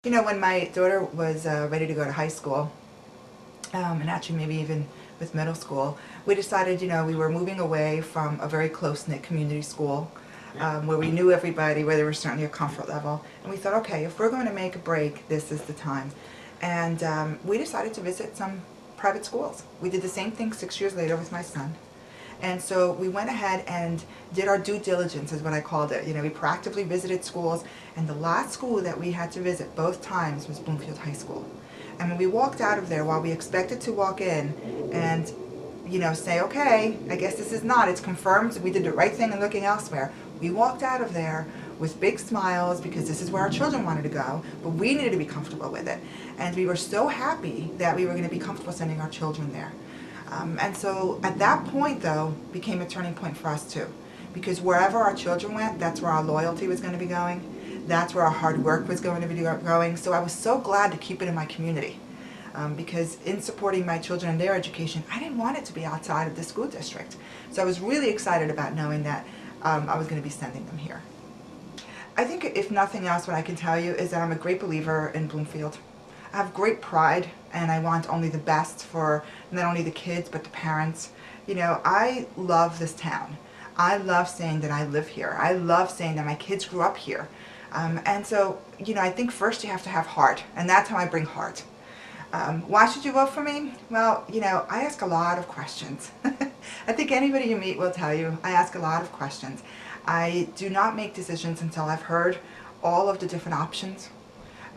You know, when my daughter was ready to go to high school, and actually maybe even with middle school, we decided, you know, we were moving away from a very close-knit community school where we knew everybody, where there was certainly a comfort level. And we thought, okay, if we're going to make a break, this is the time. And we decided to visit some private schools. We did the same thing 6 years later with my son. And so we went ahead and did our due diligence, is what I called it. You know, we proactively visited schools, and the last school that we had to visit both times was Bloomfield High School. And when we walked out of there, while we expected to walk in and, you know, say, okay, I guess this is not, it's confirmed, we did the right thing in looking elsewhere, we walked out of there with big smiles because this is where our children wanted to go, but we needed to be comfortable with it. And we were so happy that we were going to be comfortable sending our children there. And so at that point, though, became a turning point for us too, because wherever our children went, that's where our loyalty was going to be going. That's where our hard work was going to be going. So I was so glad to keep it in my community, because in supporting my children and their education, I didn't want it to be outside of the school district. So I was really excited about knowing that I was going to be sending them here. I think if nothing else, what I can tell you is that I'm a great believer in Bloomfield. I have great pride, and I want only the best for not only the kids but the parents. You know, I love this town. I love saying that I live here. I love saying that my kids grew up here. And so, you know, I think first you have to have heart, and that's how I bring heart. Why should you vote for me? Well, you know, I ask a lot of questions. I think anybody you meet will tell you I ask a lot of questions. I do not make decisions until I've heard all of the different options.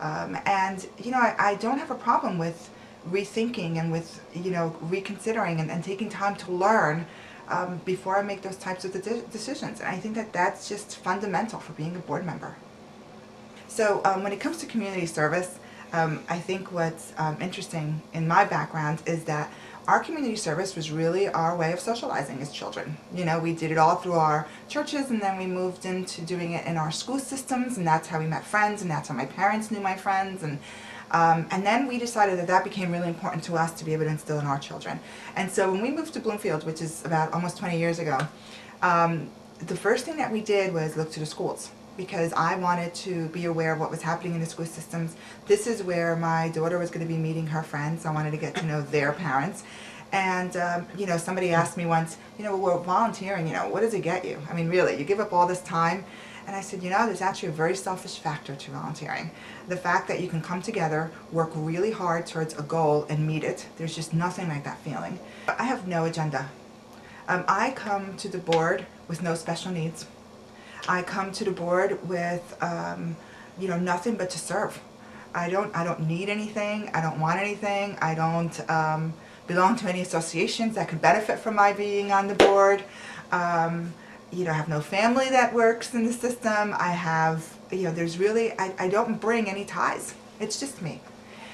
And, you know, I don't have a problem with rethinking and with, you know, reconsidering and taking time to learn before I make those types of decisions. And I think that that's just fundamental for being a board member. So when it comes to community service, I think what's interesting in my background is that our community service was really our way of socializing as children. You know, we did it all through our churches, and then we moved into doing it in our school systems, and that's how we met friends, and that's how my parents knew my friends, and then we decided that that became really important to us to be able to instill in our children. And so when we moved to Bloomfield, which is about almost 20 years ago, the first thing that we did was look to the schools, because I wanted to be aware of what was happening in the school systems. This is where my daughter was going to be meeting her friends. I wanted to get to know their parents. And, you know, somebody asked me once, you know, well, we're volunteering, you know, what does it get you? I mean, really, you give up all this time? And I said, you know, there's actually a very selfish factor to volunteering. The fact that you can come together, work really hard towards a goal and meet it. There's just nothing like that feeling. I have no agenda. I come to the board with no special needs. I come to the board with, you know, nothing but to serve. I don't need anything. I don't want anything. I don't belong to any associations that could benefit from my being on the board. You know, I have no family that works in the system. I have, you know, there's really, I don't bring any ties. It's just me.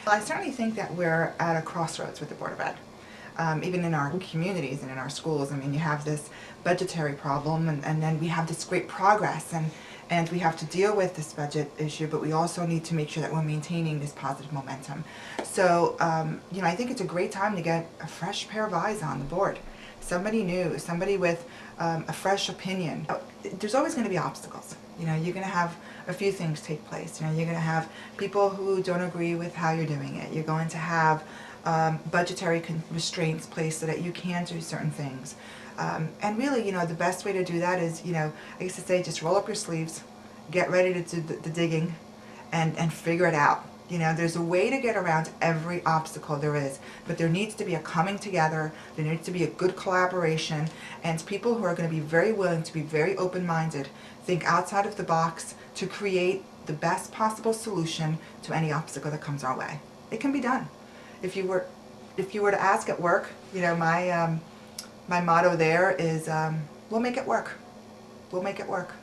Well, I certainly think that we're at a crossroads with the Board of Ed. Even in our communities and in our schools, I mean, you have this budgetary problem, and then we have this great progress, and we have to deal with this budget issue, but we also need to make sure that we're maintaining this positive momentum. So, you know, I think it's a great time to get a fresh pair of eyes on the board. Somebody new, somebody with a fresh opinion. There's always going to be obstacles. You know, you're going to have a few things take place. You know, you're going to have people who don't agree with how you're doing it. You're going to have budgetary restraints placed so that you can do certain things. And really, you know, the best way to do that is, you know, I used to say, just roll up your sleeves, get ready to do the digging, and figure it out. You know, there's a way to get around every obstacle there is, but there needs to be a coming together, there needs to be a good collaboration, and people who are going to be very willing to be very open-minded, think outside of the box to create the best possible solution to any obstacle that comes our way. It can be done. If you were to ask at work, you know, my motto there is, we'll make it work. We'll make it work.